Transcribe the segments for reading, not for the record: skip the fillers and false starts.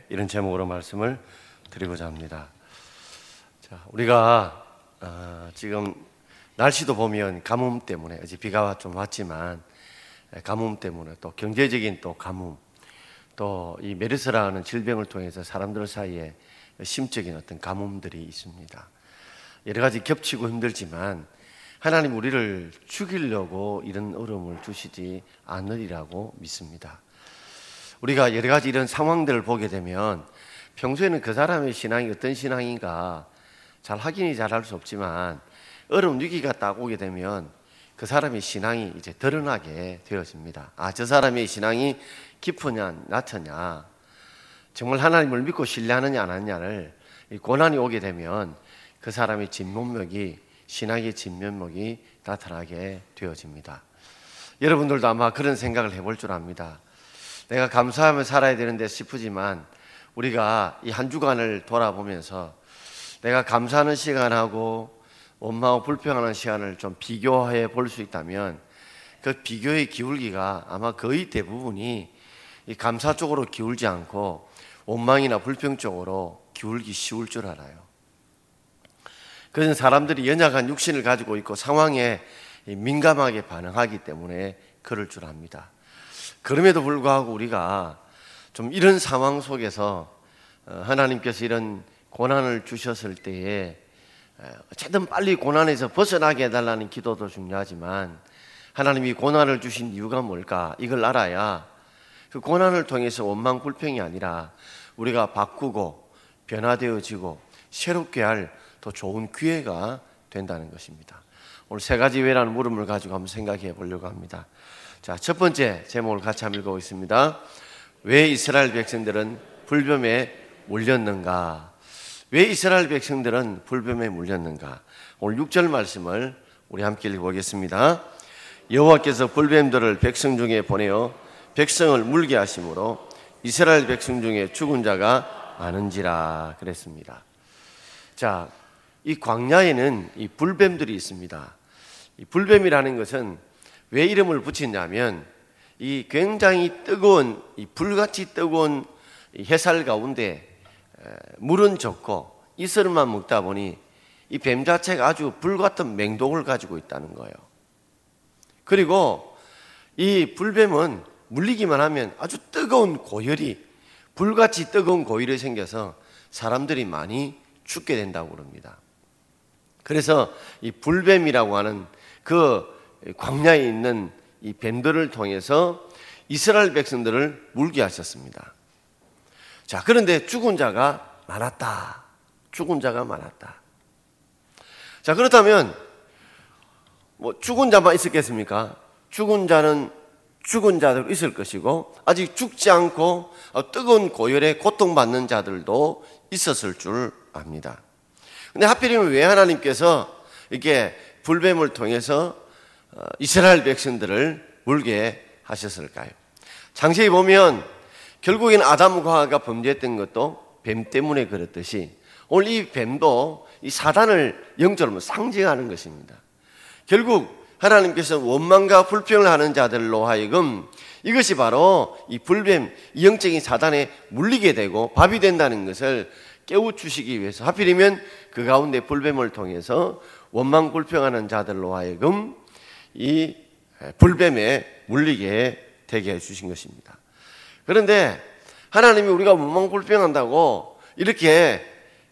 이런 제목으로 말씀을 드리고자 합니다. 자, 우리가 지금 날씨도 보면 가뭄 때문에, 어제 비가 좀 왔지만 가뭄 때문에, 또 경제적인 또 가뭄, 또 이 메르스라는 질병을 통해서 사람들 사이에 심적인 어떤 가뭄들이 있습니다. 여러 가지 겹치고 힘들지만 하나님 우리를 죽이려고 이런 어려움을 주시지 않으리라고 믿습니다. 우리가 여러 가지 이런 상황들을 보게 되면 평소에는 그 사람의 신앙이 어떤 신앙인가 잘 확인이 잘 할 수 없지만 어려운 위기가 딱 오게 되면 그 사람의 신앙이 이제 드러나게 되어집니다. 저 사람의 신앙이 깊으냐 낮으냐, 정말 하나님을 믿고 신뢰하느냐 안 하느냐를 고난이 오게 되면 그 사람의 진면목이, 신앙의 진면목이 나타나게 되어집니다. 여러분들도 아마 그런 생각을 해볼 줄 압니다. 내가 감사하며 살아야 되는데 싶으지만 우리가 이 한 주간을 돌아보면서 내가 감사하는 시간하고 원망하고 불평하는 시간을 좀 비교해 볼 수 있다면 그 비교의 기울기가 아마 거의 대부분이 이 감사 쪽으로 기울지 않고 원망이나 불평 쪽으로 기울기 쉬울 줄 알아요. 그것은 사람들이 연약한 육신을 가지고 있고 상황에 민감하게 반응하기 때문에 그럴 줄 압니다. 그럼에도 불구하고 우리가 좀 이런 상황 속에서 하나님께서 이런 고난을 주셨을 때에 어쨌든 빨리 고난에서 벗어나게 해달라는 기도도 중요하지만 하나님이 고난을 주신 이유가 뭘까? 이걸 알아야 그 고난을 통해서 원망 불평이 아니라 우리가 바꾸고 변화되어지고 새롭게 할 더 좋은 기회가 된다는 것입니다. 오늘 세 가지 왜라는 물음을 가지고 한번 생각해 보려고 합니다. 자, 첫 번째 제목을 같이 한번 읽어보겠습니다. 왜 이스라엘 백성들은 불뱀에 물렸는가? 왜 이스라엘 백성들은 불뱀에 물렸는가? 오늘 6절 말씀을 우리 함께 읽어보겠습니다. 여호와께서 불뱀들을 백성 중에 보내어 백성을 물게 하심으로 이스라엘 백성 중에 죽은 자가 많은지라 그랬습니다. 자, 이 광야에는 이 불뱀들이 있습니다. 이 불뱀이라는 것은 왜 이름을 붙였냐면 이 굉장히 뜨거운, 이 불같이 뜨거운 이 햇살 가운데 물은 적고 이슬만 먹다 보니 이 뱀 자체가 아주 불같은 맹독을 가지고 있다는 거예요. 그리고 이 불뱀은 물리기만 하면 아주 뜨거운 고열이, 불같이 뜨거운 고열이 생겨서 사람들이 많이 죽게 된다고 그럽니다. 그래서 이 불뱀이라고 하는 그 광야에 있는 이 뱀들을 통해서 이스라엘 백성들을 물게 하셨습니다. 자, 그런데 죽은 자가 많았다. 죽은 자가 많았다. 자, 그렇다면 뭐 죽은 자만 있었겠습니까? 죽은 자는 죽은 자들 있을 것이고 아직 죽지 않고 뜨거운 고열에 고통받는 자들도 있었을 줄 압니다. 근데 하필이면 왜 하나님께서 이렇게 불뱀을 통해서 이스라엘 백성들을 물게 하셨을까요? 장세히 보면 결국엔 아담과 하와가 범죄했던 것도 뱀 때문에 그렇듯이 오늘 이 뱀도 이 사단을 영적으로 상징하는 것입니다. 결국 하나님께서 원망과 불평을 하는 자들로 하여금 이것이 바로 이 불뱀, 이 영적인 사단에 물리게 되고 밥이 된다는 것을 깨우치시기 위해서 하필이면 그 가운데 불뱀을 통해서 원망 불평하는 자들로 하여금 이 불뱀에 물리게 되게 해주신 것입니다. 그런데 하나님이 우리가 원망 불평한다고 이렇게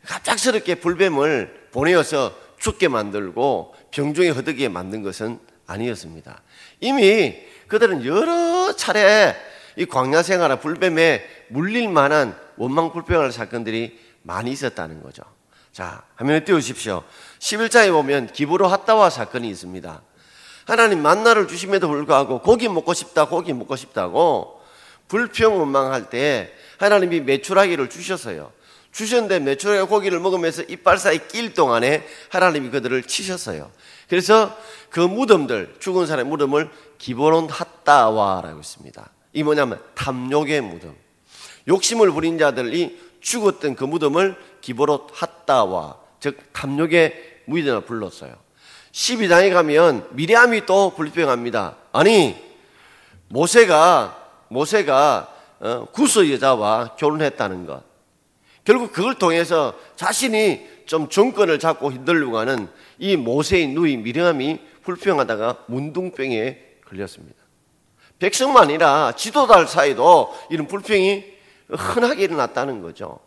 갑작스럽게 불뱀을 보내어서 죽게 만들고 병중에 허덕이게 만든 것은 아니었습니다. 이미 그들은 여러 차례 이 광야 생활에 불뱀에 물릴 만한 원망 불평할 사건들이 많이 있었다는 거죠. 자, 화면에 띄우십시오. 11장에 보면 기브로 핫다와 사건이 있습니다. 하나님 만나를 주심에도 불구하고 고기 먹고 싶다고 불평 원망할 때 하나님이 메추라기를 주셨어요. 주셨는데 메추라기 고기를 먹으면서 이빨 사이 낄 동안에 하나님이 그들을 치셨어요. 그래서 그 무덤들, 죽은 사람의 무덤을 기브론 핫다와라고 했습니다. 이 뭐냐면 탐욕의 무덤, 욕심을 부린 자들이 죽었던 그 무덤을 기브론 핫다와, 즉 탐욕의 무덤을 불렀어요. 12장에 가면 미리암이 또 불평합니다. 아니 모세가 구스 여자와 결혼했다는 것. 결국 그걸 통해서 자신이 좀 정권을 잡고 흔들려고 하는 이 모세의 누이 미리암이 불평하다가 문둥병에 걸렸습니다. 백성만 아니라 지도자들 사이도 이런 불평이 흔하게 일어났다는 거죠.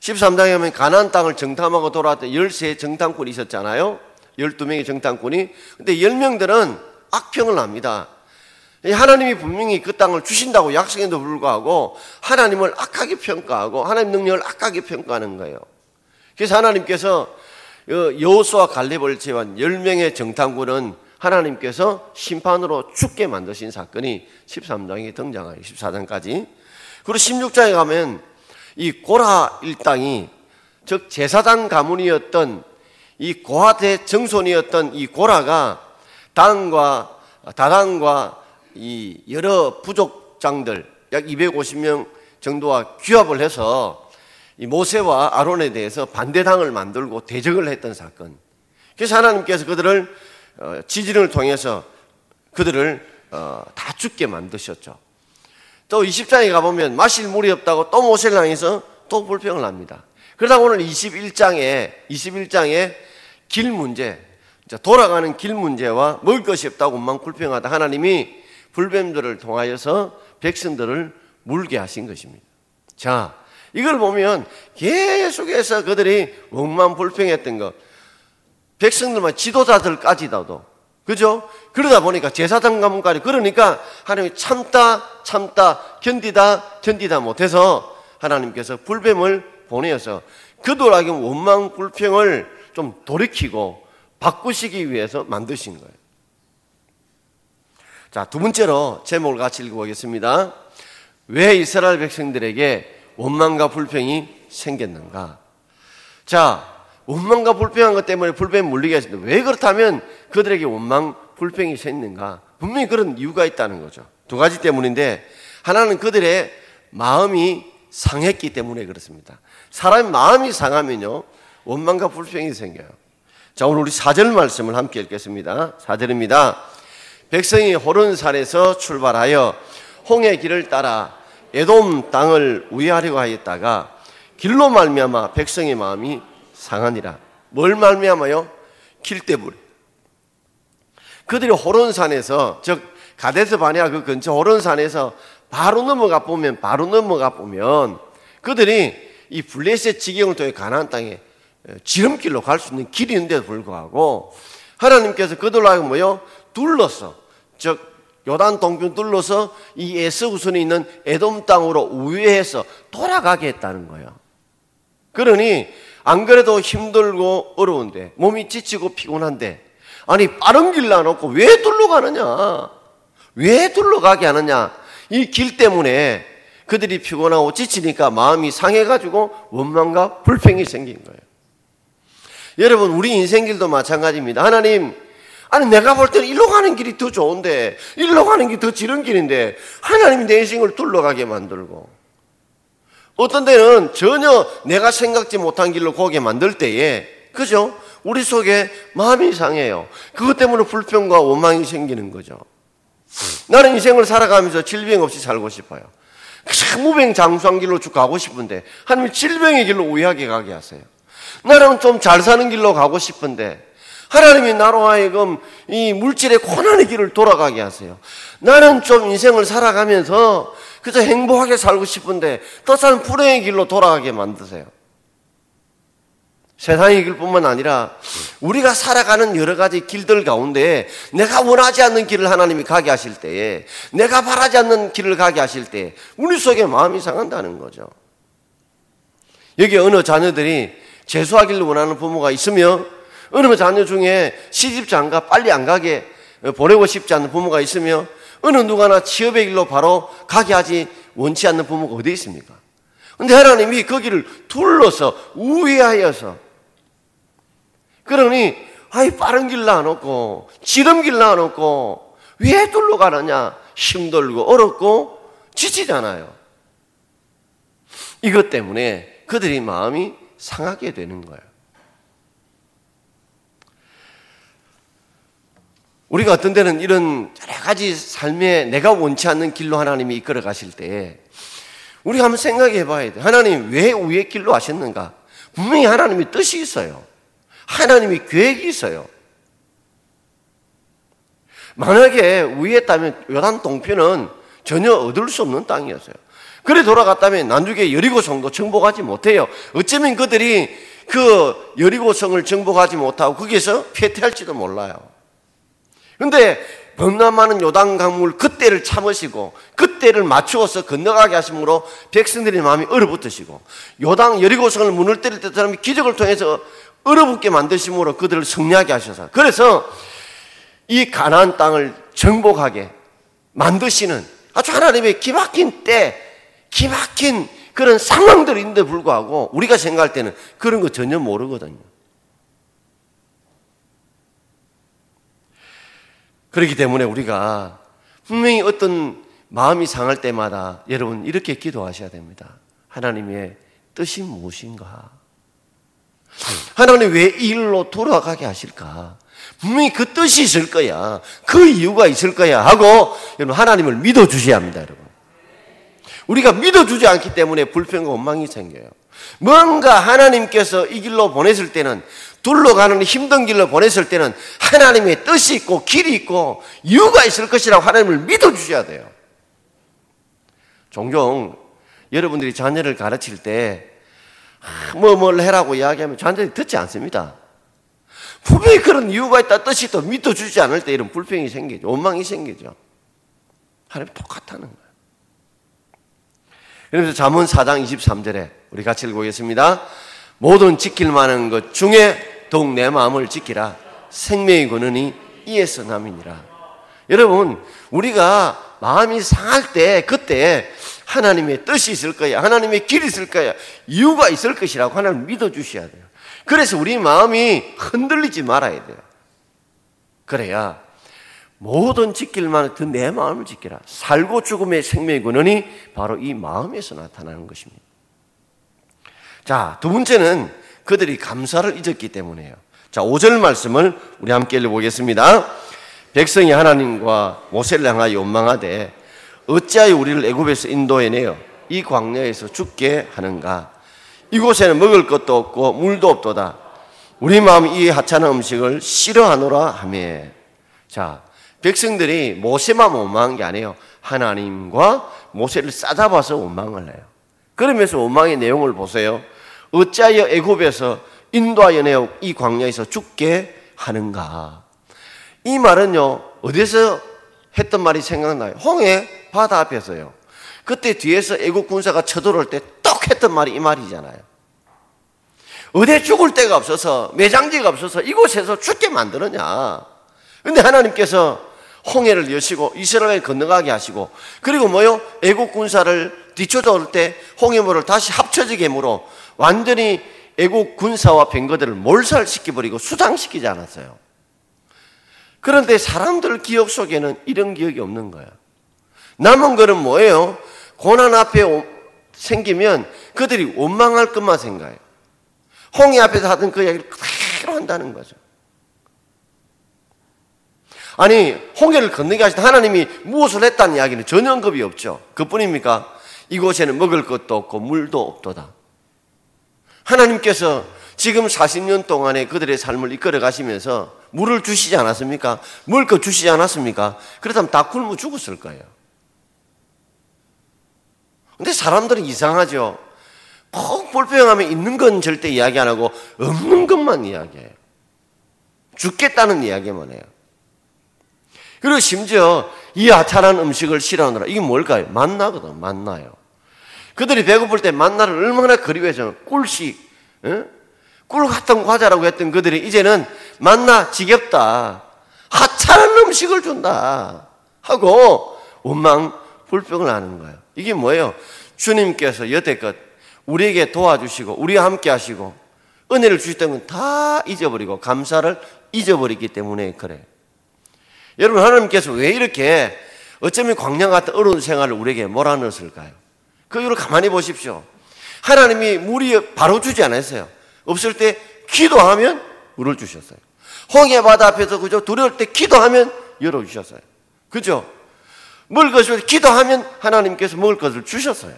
13장에 보면 가나안 땅을 정탐하고 돌아왔던 13 정탐꾼이 있었잖아요. 12명의 정탐꾼이. 근데 10명들은 악평을 합니다. 하나님이 분명히 그 땅을 주신다고 약속에도 불구하고 하나님을 악하게 평가하고 하나님 능력을 악하게 평가하는 거예요. 그래서 하나님께서 여호수아 갈렙을 제외한 10명의 정탐꾼은 하나님께서 심판으로 죽게 만드신 사건이 13장에 등장해요. 14장까지. 그리고 16장에 가면 이 고라 일당이, 즉 제사장 가문이었던 이 고핫의 정손이었던 이 고라가 다단과 이 여러 부족장들 약 250명 정도와 규합을 해서 이 모세와 아론에 대해서 반대당을 만들고 대적을 했던 사건. 그래서 하나님께서 그들을 지진을 통해서 그들을 다 죽게 만드셨죠. 또 20장에 가보면 마실 물이 없다고 또 모세를 향해서 또 불평을 합니다. 그러다 오늘 21장에 길 문제, 돌아가는 길 문제와 먹을 것이 없다고 원망 불평하다 하나님이 불뱀들을 통하여서 백성들을 물게 하신 것입니다. 자, 이걸 보면 계속해서 그들이 원망 불평했던 것, 백성들만 지도자들까지도, 그죠? 그러다 보니까 제사장 가문까지, 그러니까 하나님이 참다 견디다 못해서 하나님께서 불뱀을 보내어서 그들에게 원망 불평을 좀 돌이키고 바꾸시기 위해서 만드신 거예요. 자, 두 번째로 제목을 같이 읽어보겠습니다. 왜 이스라엘 백성들에게 원망과 불평이 생겼는가? 자, 원망과 불평한 것 때문에 불뱀이 물리게 했습니다. 왜 그렇다면 그들에게 원망, 불평이 생겼는가? 분명히 그런 이유가 있다는 거죠. 두 가지 때문인데, 하나는 그들의 마음이 상했기 때문에 그렇습니다. 사람의 마음이 상하면요, 원망과 불평이 생겨요. 자, 오늘 우리 4절 말씀을 함께 읽겠습니다. 4절입니다. 백성이 호른산에서 출발하여 홍해 길을 따라 에돔 땅을 우회하려고 하였다가 길로 말미암아 백성의 마음이 상하니라. 뭘 말미암아요? 길 때문에. 그들이 호른산에서, 즉 가데스 바네아 그 근처 호른산에서 바로 넘어가 보면 그들이 이 블레셋 지경을 통해 가나안 땅에 지름길로 갈 수 있는 길이 있는데도 불구하고 하나님께서 그들로 하여금 뭐요? 둘러서, 즉 요단 동편 둘러서 이 에스우선이 있는 에돔 땅으로 우회해서 돌아가게 했다는 거예요. 그러니 안 그래도 힘들고 어려운데, 몸이 지치고 피곤한데, 아니 빠른 길 놔놓고 왜 둘러가느냐? 왜 둘러가게 하느냐? 이 길 때문에 그들이 피곤하고 지치니까 마음이 상해가지고 원망과 불평이 생긴 거예요. 여러분, 우리 인생길도 마찬가지입니다. 하나님, 아니 내가 볼 때는 일로 가는 길이 더 좋은데, 일로 가는 게 더 지른 길인데 하나님이 내 인생을 둘러가게 만들고, 어떤 때는 전혀 내가 생각지 못한 길로 가게 만들 때에, 그죠? 우리 속에 마음이 상해요. 그것 때문에 불평과 원망이 생기는 거죠. 나는 인생을 살아가면서 질병 없이 살고 싶어요. 무병장수한 길로 쭉 가고 싶은데 하나님이 질병의 길로 우회하게 가게 하세요. 나는 좀 잘 사는 길로 가고 싶은데 하나님이 나로 하여금 이 물질의 고난의 길을 돌아가게 하세요. 나는 좀 인생을 살아가면서 그저 행복하게 살고 싶은데 떠산 불행의 길로 돌아가게 만드세요. 세상의 길뿐만 아니라 우리가 살아가는 여러 가지 길들 가운데 내가 원하지 않는 길을 하나님이 가게 하실 때에, 내가 바라지 않는 길을 가게 하실 때 우리 속에 마음이 상한다는 거죠. 여기 어느 자녀들이 재수하기를 원하는 부모가 있으며, 어느 자녀 중에 시집장가 빨리 안 가게 보내고 싶지 않는 부모가 있으며, 어느 누가나 취업의 길로 바로 가게 하지 원치 않는 부모가 어디 있습니까? 그런데 하나님이 거기를 둘러서 우회하여서, 그러니 아이 빠른 길 놔놓고 지름길 놔놓고 왜 둘러가느냐? 힘들고 어렵고 지치잖아요. 이것 때문에 그들이 마음이 상하게 되는 거예요. 우리가 어떤 때는 이런 여러 가지 삶에 내가 원치 않는 길로 하나님이 이끌어 가실 때 우리가 한번 생각해 봐야 돼. 하나님 왜 우리의 길로 하셨는가? 분명히 하나님의 뜻이 있어요. 하나님의 계획이 있어요. 만약에 우리였다면 요단 동편은 전혀 얻을 수 없는 땅이었어요. 그래 돌아갔다면 나중에 여리고성도 정복하지 못해요. 어쩌면 그들이 그 여리고성을 정복하지 못하고 거기에서 폐퇴할지도 몰라요. 그런데 너무나 많은 요단 강물 그때를 참으시고 그때를 맞추어서 건너가게 하심으로 백성들의 마음이 얼어붙으시고 요단 여리고성을 문을 때릴 때 사람이 기적을 통해서 얼어붙게 만드심으로 그들을 승리하게 하셔서 그래서 이 가나안 땅을 정복하게 만드시는 아주 하나님의 기막힌 때 기막힌 그런 상황들인데 불구하고 우리가 생각할 때는 그런 거 전혀 모르거든요. 그렇기 때문에 우리가 분명히 어떤 마음이 상할 때마다 여러분 이렇게 기도하셔야 됩니다. 하나님의 뜻이 무엇인가? 하나님 왜 이 일로 돌아가게 하실까? 분명히 그 뜻이 있을 거야. 그 이유가 있을 거야 하고 여러분 하나님을 믿어주셔야 합니다. 여러분. 우리가 믿어주지 않기 때문에 불평과 원망이 생겨요. 뭔가 하나님께서 이 길로 보냈을 때는 둘러가는 힘든 길로 보냈을 때는 하나님의 뜻이 있고 길이 있고 이유가 있을 것이라고 하나님을 믿어주셔야 돼요. 종종 여러분들이 자녀를 가르칠 때 뭘 해라고 이야기하면 자녀들이 듣지 않습니다. 분명히 그런 이유가 있다 뜻이 또 믿어주지 않을 때 이런 불평이 생기죠. 원망이 생기죠. 하나님 똑같다는 거예요. 그래서 잠언 4장 23절에 우리 같이 읽어보겠습니다. 모든 지킬 만한 것 중에 더욱 내 마음을 지키라. 생명의 근원이 이에서 남이니라. 여러분 우리가 마음이 상할 때 그때 하나님의 뜻이 있을 거야. 하나님의 길이 있을 거야. 이유가 있을 것이라고 하나님을 믿어주셔야 돼요. 그래서 우리 마음이 흔들리지 말아야 돼요. 그래야 모든 지킬 만한 그 내 마음을 지키라. 살고 죽음의 생명의 근원이 바로 이 마음에서 나타나는 것입니다. 자, 두 번째는 그들이 감사를 잊었기 때문이에요. 자, 5절 말씀을 우리 함께 읽어보겠습니다. 백성이 하나님과 모세를 향하여 원망하되 어찌하여 우리를 애굽에서 인도해내어 이 광야에서 죽게 하는가? 이곳에는 먹을 것도 없고 물도 없도다. 우리 마음이 이 하찮은 음식을 싫어하노라 하며. 자, 백성들이 모세만 원망한 게 아니에요. 하나님과 모세를 싸잡아서 원망을 해요. 그러면서 원망의 내용을 보세요. 어찌하여 애굽에서 인도하여 내어 이 광야에서 죽게 하는가? 이 말은요 어디서 했던 말이 생각나요? 홍해 바다 앞에서요. 그때 뒤에서 애국 군사가 쳐들어올 때 떡 했던 말이 이 말이잖아요. 어디 죽을 데가 없어서 매장지가 없어서 이곳에서 죽게 만드느냐. 근데 하나님께서 홍해를 여시고 이스라엘 건너가게 하시고 그리고 뭐요? 애국 군사를 뒤쳐져올 때 홍해물을 다시 합쳐지게 물어 완전히 애국 군사와 병거들을 몰살시켜버리고 수장시키지 않았어요. 그런데 사람들 기억 속에는 이런 기억이 없는 거야. 남은 거는 뭐예요? 고난 앞에 생기면 그들이 원망할 것만 생각해요. 홍해 앞에서 하던 그 이야기를 그대로 한다는 거죠. 아니 홍해를 건너게 하실 때 하나님이 무엇을 했다는 이야기는 전혀 언급이 없죠. 그뿐입니까? 이곳에는 먹을 것도 없고 물도 없도다. 하나님께서 지금 40년 동안에 그들의 삶을 이끌어 가시면서 물을 주시지 않았습니까? 먹을 것 주시지 않았습니까? 그렇다면 다 굶어 죽었을 거예요. 근데 사람들은 이상하죠. 꼭 불평하면 있는 건 절대 이야기 안 하고 없는 것만 이야기해요. 죽겠다는 이야기만 해요. 그리고 심지어 이 하찮은 음식을 싫어하느라 이게 뭘까요? 만나거든. 만나요. 그들이 배고플 때 만나를 얼마나 그리워해서 꿀식 꿀 같은 과자라고 했던 그들이 이제는 만나 지겹다. 하찮은 음식을 준다 하고 원망 불평을 하는 거예요. 이게 뭐예요? 주님께서 여태껏 우리에게 도와주시고 우리와 함께 하시고 은혜를 주셨던 건 다 잊어버리고 감사를 잊어버리기 때문에 그래요. 여러분 하나님께서 왜 이렇게 어쩌면 광야 같은 어려운 생활을 우리에게 몰아넣었을까요? 그 이유를 가만히 보십시오. 하나님이 물이 바로 주지 않았어요. 없을 때 기도하면 물을 주셨어요. 홍해 바다 앞에서 그죠? 두려울 때 기도하면 열어주셨어요. 그죠? 먹을 것을 기도하면 하나님께서 먹을 것을 주셨어요.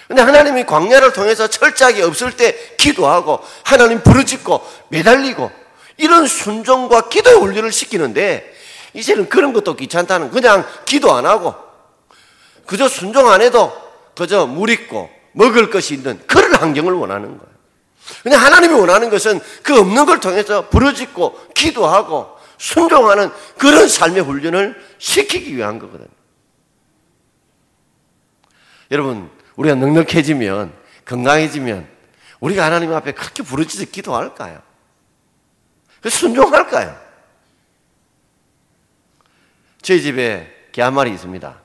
근데 하나님이 광야를 통해서 철저하게 없을 때 기도하고 하나님 부르짖고 매달리고 이런 순종과 기도의 훈련을 시키는데 이제는 그런 것도 귀찮다는, 그냥 기도 안 하고 그저 순종 안 해도 그저 물 있고 먹을 것이 있는 그런 환경을 원하는 거예요. 근데 하나님이 원하는 것은 그 없는 걸 통해서 부르짖고 기도하고 순종하는 그런 삶의 훈련을 시키기 위한 거거든요. 여러분, 우리가 넉넉해지면, 건강해지면 우리가 하나님 앞에 그렇게 부르짖어 기도할까요? 순종할까요? 저희 집에 개 한 마리 있습니다.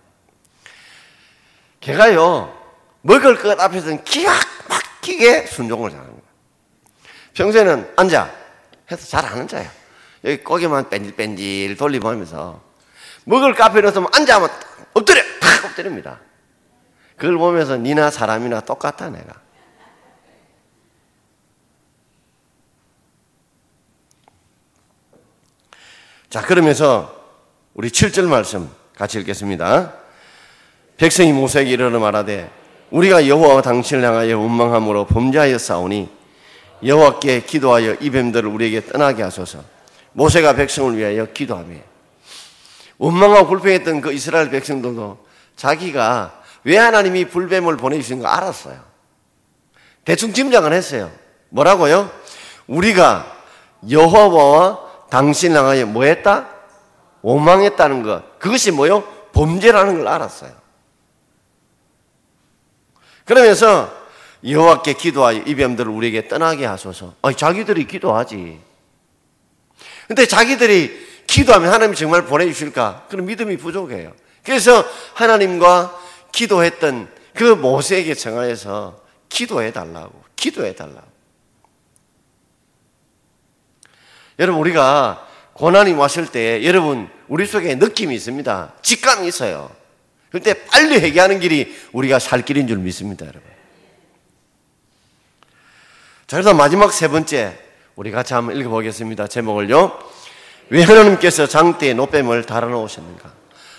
개가요, 먹을 것 앞에서는 기가 막히게 순종을 잘합니다. 평소에는 앉아 해서 잘 안 앉아요. 여기 고개만 뺀질뺀질 돌리면서 먹을 것 앞에 넣었으면 앉아면 엎드려! 탁 엎드립니다. 그걸 보면서 니나 사람이나 똑같아 내가. 자, 그러면서 우리 7절 말씀 같이 읽겠습니다. 백성이 모세에게 이르러 말하되 우리가 여호와와 당신을 향하여 원망함으로 범죄하여 싸우니 여호와께 기도하여 이 뱀들을 우리에게 떠나게 하소서. 모세가 백성을 위하여 기도하며, 원망하고 불평했던 그 이스라엘 백성들도 자기가 왜 하나님이 불뱀을 보내주신 거 알았어요. 대충 짐작은 했어요. 뭐라고요? 우리가 여호와와 당신을 향하여 뭐 했다? 원망했다는 것. 그것이 뭐요? 범죄라는 걸 알았어요. 그러면서 여호와께 기도하여 이 뱀들을 우리에게 떠나게 하소서. 자기들이 기도하지. 근데 자기들이 기도하면 하나님이 정말 보내주실까? 그런 믿음이 부족해요. 그래서 하나님과 기도했던 그 모세에게 청하여서 기도해달라고. 여러분, 우리가 고난이 왔을 때 여러분 우리 속에 느낌이 있습니다. 직감이 있어요. 그런데 빨리 회개하는 길이 우리가 살 길인 줄 믿습니다, 여러분. 자, 그래서 마지막 세 번째 우리 같이 한번 읽어보겠습니다. 제목을요. 왜 하나님께서 장대에 노뱀을 달아놓으셨는가?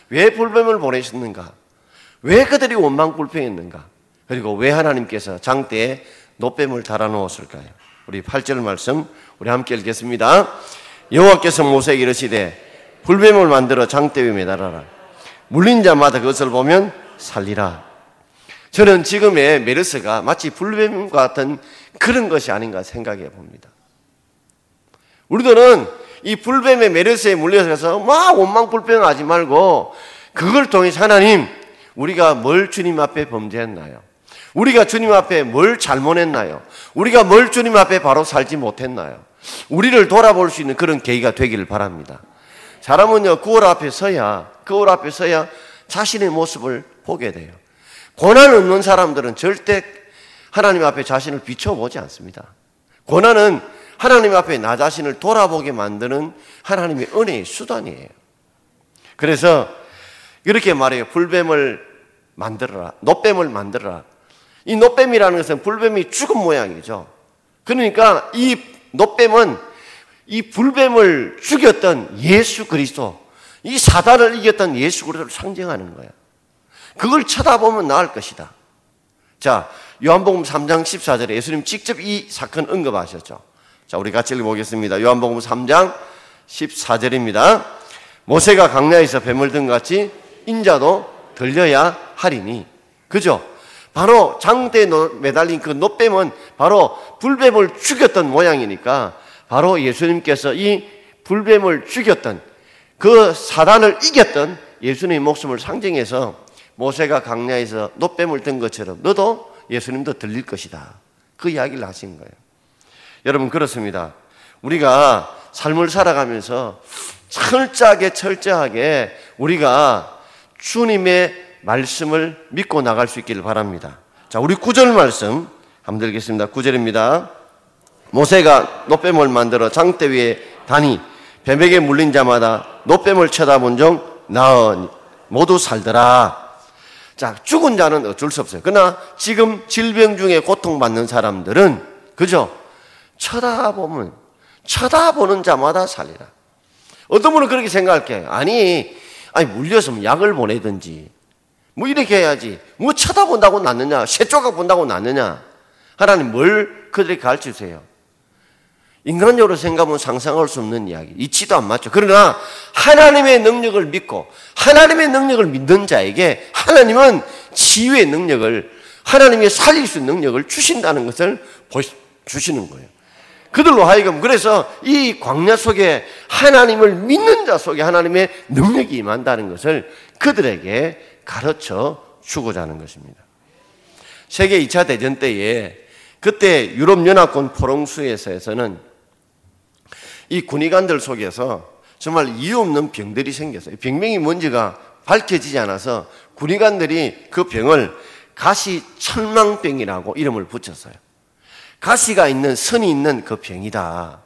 왜 불뱀을 보내셨는가? 왜 그들이 원망불평했는가? 그리고 왜 하나님께서 장대에 노뱀을 달아놓았을까요? 우리 8절 말씀 우리 함께 읽겠습니다. 여호와께서 모세에게 이르시되 불뱀을 만들어 장대 위에 매달아라. 물린 자마다 그것을 보면 살리라. 저는 지금의 메르스가 마치 불뱀과 같은 그런 것이 아닌가 생각해 봅니다. 우리들은 이 불뱀의 메르스에 물려서 막 원망불평하지 말고 그걸 통해서 하나님, 우리가 뭘 주님 앞에 범죄했나요? 우리가 주님 앞에 뭘 잘못했나요? 우리가 뭘 주님 앞에 바로 살지 못했나요? 우리를 돌아볼 수 있는 그런 계기가 되기를 바랍니다. 사람은요, 거울 앞에 서야 자신의 모습을 보게 돼요. 고난 없는 사람들은 절대 하나님 앞에 자신을 비춰보지 않습니다. 고난은 하나님 앞에 나 자신을 돌아보게 만드는 하나님의 은혜의 수단이에요. 그래서 이렇게 말해요. 불뱀을 만들어라. 노뱀을 만들어라. 이 노뱀이라는 것은 불뱀이 죽은 모양이죠. 그러니까 이 노뱀은 이 불뱀을 죽였던 예수 그리스도, 이 사단을 이겼던 예수 그리스도를 상징하는 거예요. 그걸 쳐다보면 나을 것이다. 자, 요한복음 3장 14절에 예수님 직접 이 사건 언급하셨죠. 자, 우리 같이 읽어보겠습니다. 요한복음 3장 14절입니다. 모세가 광야에서 뱀을 든 같이 인자도 들려야 하리니. 그죠? 바로 장대에 매달린 그 노뱀은 바로 불뱀을 죽였던 모양이니까 바로 예수님께서 이 불뱀을 죽였던 그 사단을 이겼던 예수님의 목숨을 상징해서 모세가 광야에서 노뱀을 든 것처럼 너도 예수님도 들릴 것이다. 그 이야기를 하신 거예요. 여러분, 그렇습니다. 우리가 삶을 살아가면서 철저하게 우리가 주님의 말씀을 믿고 나갈 수 있기를 바랍니다. 자, 우리 9절 말씀 한번 읽겠습니다. 9절입니다. 모세가 노뱀을 만들어 장대 위에 다니 뱀에게 물린 자마다 노뱀을 쳐다본 중 나으니 모두 살더라. 자, 죽은 자는 어쩔 수 없어요. 그러나 지금 질병 중에 고통받는 사람들은 그죠? 쳐다보는 자마다 살리라. 어떤 분은 그렇게 생각할게요. 아니 물려서 약을 보내든지 뭐 이렇게 해야지. 뭐 쳐다본다고 낫느냐? 새조각 본다고 낫느냐? 하나님 뭘 그들에게 가르치세요? 인간적으로 생각하면 상상할 수 없는 이야기. 이치도 안 맞죠. 그러나 하나님의 능력을 믿고 하나님의 능력을 믿는 자에게 하나님은 치유의 능력을, 하나님이 살릴 수 있는 능력을 주신다는 것을 주시는 거예요. 그들로 하여금, 그래서 이 광야 속에 하나님을 믿는 자 속에 하나님의 능력이 임한다는 것을 그들에게 가르쳐 주고자 하는 것입니다. 세계 2차 대전 때에 그때 유럽연합군 포롱수에서는 이 군의관들 속에서 정말 이유 없는 병들이 생겼어요. 병명이 뭔지가 밝혀지지 않아서 군의관들이 그 병을 가시철망병이라고 이름을 붙였어요. 가시가 있는, 선이 있는 그 병이다.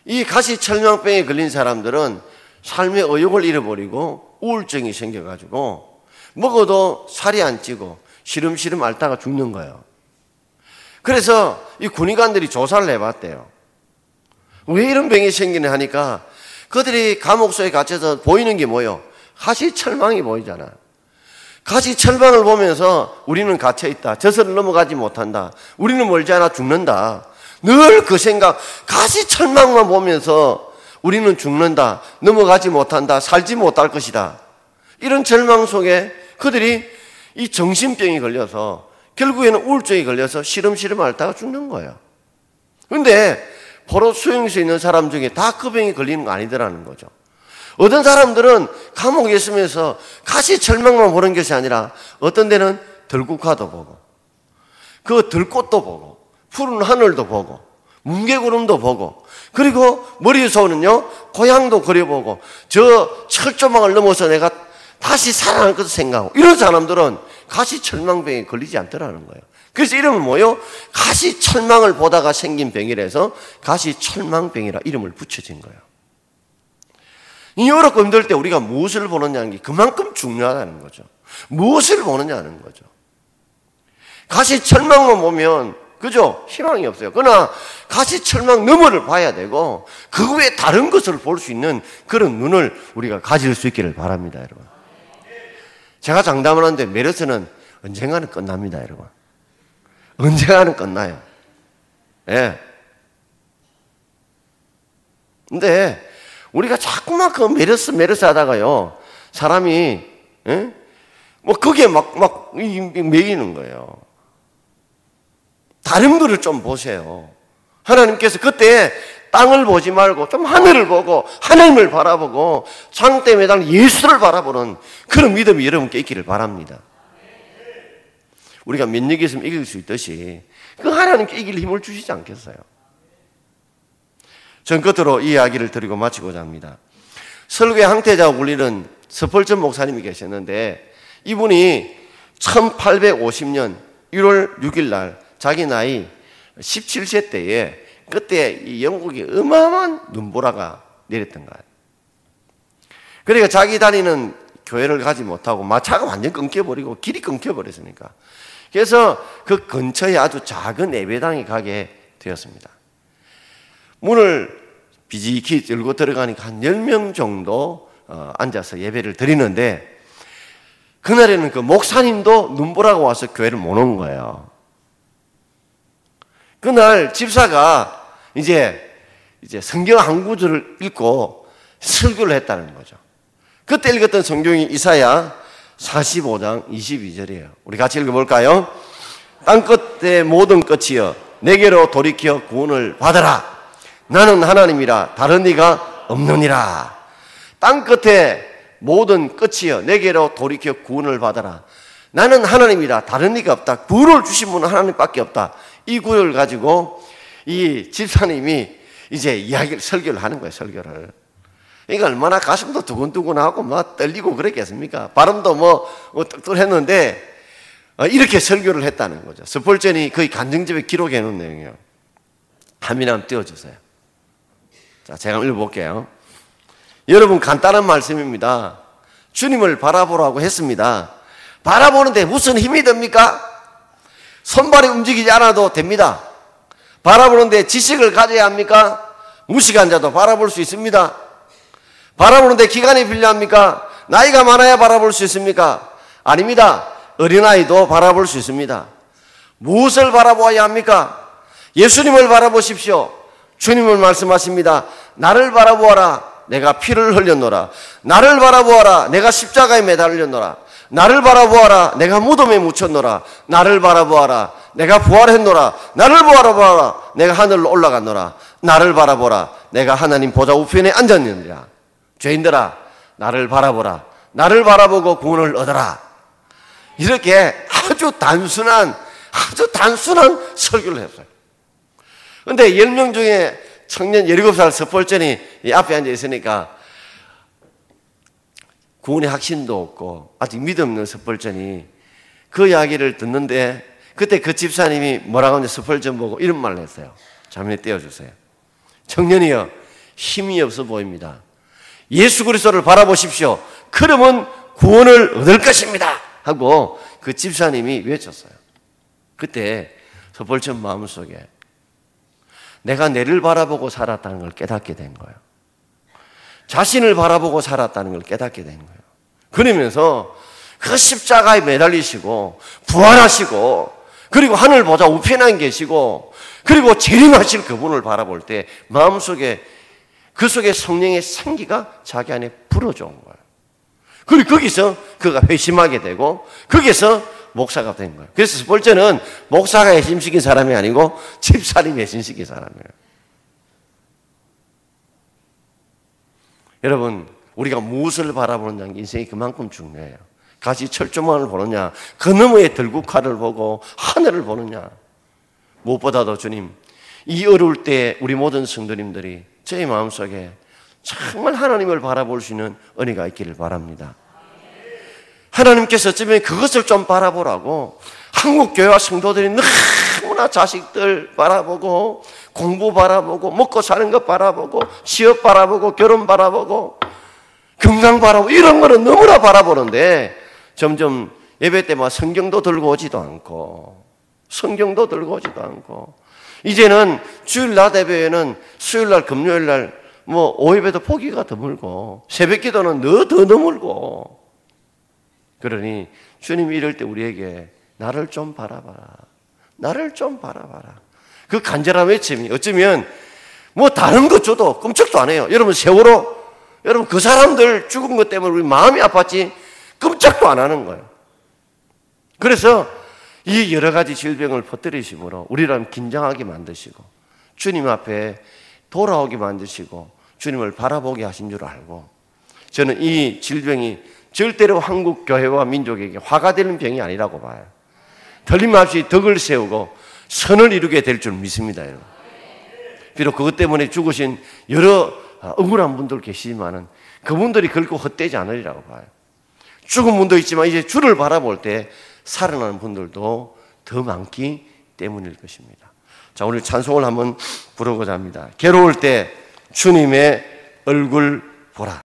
이 가시철망병에 걸린 사람들은 삶의 의욕을 잃어버리고 우울증이 생겨가지고 먹어도 살이 안 찌고 시름시름 앓다가 죽는 거예요. 그래서 이 군의관들이 조사를 해봤대요. 왜 이런 병이 생기냐 하니까 그들이 감옥 속에 갇혀서 보이는 게 뭐예요? 가시철망이 보이잖아. 가시철망을 보면서 우리는 갇혀있다. 저서를 넘어가지 못한다. 우리는 멀지 않아 죽는다. 늘 그 생각, 가시철망만 보면서 우리는 죽는다. 넘어가지 못한다. 살지 못할 것이다. 이런 절망 속에 그들이 이 정신병이 걸려서 결국에는 우울증이 걸려서 시름시름 앓다가 죽는 거예요. 그런데 포로 수용소에 있는 사람 중에 다 그 병이 걸리는 거 아니더라는 거죠. 어떤 사람들은 감옥에 있으면서 가시철망만 보는 것이 아니라 어떤 데는 들국화도 보고 그 들꽃도 보고 푸른 하늘도 보고 뭉게구름도 보고 그리고 머리에서는요 고향도 그려보고 저 철조망을 넘어서 내가 다시 살아날 것을 생각하고 이런 사람들은 가시철망병에 걸리지 않더라는 거예요. 그래서 이름은 뭐예요? 가시철망을 보다가 생긴 병이라서 가시철망병이라 이름을 붙여진 거예요. 이 어렵고 힘들 때 우리가 무엇을 보느냐는 게 그만큼 중요하다는 거죠. 무엇을 보느냐는 거죠. 가시철망만 보면 그죠? 희망이 없어요. 그러나 가시철망 너머를 봐야 되고 그 외에 다른 것을 볼 수 있는 그런 눈을 우리가 가질 수 있기를 바랍니다, 여러분. 제가 장담을 하는데 메르스는 언젠가는 끝납니다, 여러분. 언젠가는 끝나요. 예. 근데 우리가 자꾸만 그 메르스 하다가요, 사람이, 예? 뭐 거기에 막 매이는 거예요. 다른 거를 좀 보세요. 하나님께서 그때 땅을 보지 말고 좀 하늘을 보고 하나님을 바라보고 장대에 매달린 예수를 바라보는 그런 믿음이 여러분께 있기를 바랍니다. 우리가 면역이 있으면 이길 수 있듯이 그 하나님께 이길 힘을 주시지 않겠어요? 전 끝으로 이 이야기를 드리고 마치고자 합니다. 설교의 항태자고 불리는 서펄전 목사님이 계셨는데 이분이 1850년 1월 6일 날 자기 나이 17세 때에 그때 이 영국에 어마어마한 눈보라가 내렸던 거예요. 그러니까 자기 다니는 교회를 가지 못하고 마차가 완전 끊겨버리고 길이 끊겨버렸으니까 그래서 그 근처에 아주 작은 예배당에 가게 되었습니다. 문을 비지히 열고 들어가니까 한 10명 정도 앉아서 예배를 드리는데 그날에는 그 목사님도 눈보라가 와서 교회를 못 온 거예요. 그날 집사가 이제 성경 한 구절을 읽고 설교를 했다는 거죠. 그때 읽었던 성경이 이사야 45장 22절이에요. 우리 같이 읽어볼까요? 땅끝의 모든 끝이여 내게로 돌이켜 구원을 받아라. 나는 하나님이라 다른 이가 없느니라. 땅끝의 모든 끝이여 내게로 돌이켜 구원을 받아라. 나는 하나님이라 다른 이가 없다. 구원을 주신 분은 하나님밖에 없다. 이 구절을 가지고 이 집사님이 이제 설교를 하는 거예요. 설교를. 그러니까 얼마나 가슴도 두근두근하고 막 떨리고 그랬겠습니까? 발음도 떡tur했는데 이렇게 설교를 했다는 거죠. 스펄전이 거의 간증집에 기록해 놓은 내용이에요. 화면 한번 띄워주세요. 자, 제가 읽어볼게요. 여러분 간단한 말씀입니다. 주님을 바라보라고 했습니다. 바라보는데 무슨 힘이 됩니까? 손발이 움직이지 않아도 됩니다. 바라보는데 지식을 가져야 합니까? 무식한 자도 바라볼 수 있습니다. 바라보는데 기간이 필요합니까? 나이가 많아야 바라볼 수 있습니까? 아닙니다. 어린아이도 바라볼 수 있습니다. 무엇을 바라보아야 합니까? 예수님을 바라보십시오. 주님을 말씀하십니다. 나를 바라보아라. 내가 피를 흘렸노라. 나를 바라보아라. 내가 십자가에 매달렸노라. 나를 바라보아라. 내가 무덤에 묻혔노라. 나를 바라보아라. 내가 부활했노라. 나를 바라보아라. 내가 하늘로 올라갔노라. 나를 바라보라. 내가 하나님 보좌 우편에 앉았느니라. 죄인들아, 나를 바라보라. 나를 바라보고 구원을 얻어라. 이렇게 아주 단순한 설교를 했어요. 근데 10명 중에 청년 17살 서펄전이 이 앞에 앉아 있으니까 구원의 확신도 없고 아직 믿음 없는 서펄전이 그 이야기를 듣는데 그때 그 집사님이 뭐라고 하는지 서펄전 보고 이런 말을 했어요. 자문에 떼어주세요. 청년이여, 힘이 없어 보입니다. 예수 그리스도를 바라보십시오. 그러면 구원을 얻을 것입니다. 하고 그 집사님이 외쳤어요. 그때 서펄전 마음속에 내가 내를 바라보고 살았다는 걸 깨닫게 된 거예요. 자신을 바라보고 살았다는 걸 깨닫게 된 거예요. 그러면서 그 십자가에 매달리시고 부활하시고 그리고 하늘 보좌 우편에 계시고 그리고 재림하실 그분을 바라볼 때 마음속에 그 속에 성령의 생기가 자기 안에 불어져온 거예요. 그리고 거기서 그가 회심하게 되고 거기서 목사가 된 거예요. 그래서 스펄전은 목사가 회심시킨 사람이 아니고 집사님이 회심시킨 사람이에요. 여러분, 우리가 무엇을 바라보느냐 인생이 그만큼 중요해요. 같이 철조망을 보느냐, 그 너머에 들국화를 보고 하늘을 보느냐. 무엇보다도 주님, 이 어려울 때 우리 모든 성도님들이 저희 마음속에 정말 하나님을 바라볼 수 있는 은혜가 있기를 바랍니다. 하나님께서 어쩌면 그것을 좀 바라보라고 한국교회와 성도들이 너무나 자식들 바라보고 공부 바라보고 먹고 사는 것 바라보고 취업 바라보고 결혼 바라보고 건강 바라보고 이런 거는 너무나 바라보는데 점점 예배 때마다 성경도 들고 오지도 않고 이제는 주일 낮 예배에는 수요일날 금요일날 오예배도 포기가 드물고 새벽 기도는 더 드물고 그러니 주님이 이럴 때 우리에게 나를 좀 바라봐라. 나를 좀 바라봐라. 그 간절한 외침이 어쩌면 다른 것 줘도 끔찍도 안 해요. 여러분 세월호 여러분 그 사람들 죽은 것 때문에 우리 마음이 아팠지 끔찍도 안 하는 거예요. 그래서 이 여러 가지 질병을 퍼뜨리심으로 우리를 긴장하게 만드시고 주님 앞에 돌아오게 만드시고 주님을 바라보게 하신 줄 알고 저는 이 질병이 절대로 한국 교회와 민족에게 화가 되는 병이 아니라고 봐요. 틀림없이 덕을 세우고 선을 이루게 될 줄 믿습니다. 여러분. 비록 그것 때문에 죽으신 여러 억울한 분들 계시지만은 그분들이 결코 헛되지 않으리라고 봐요. 죽은 분도 있지만 이제 주를 바라볼 때 살아나는 분들도 더 많기 때문일 것입니다. 자, 오늘 찬송을 한번 부르고자 합니다. 괴로울 때 주님의 얼굴 보라.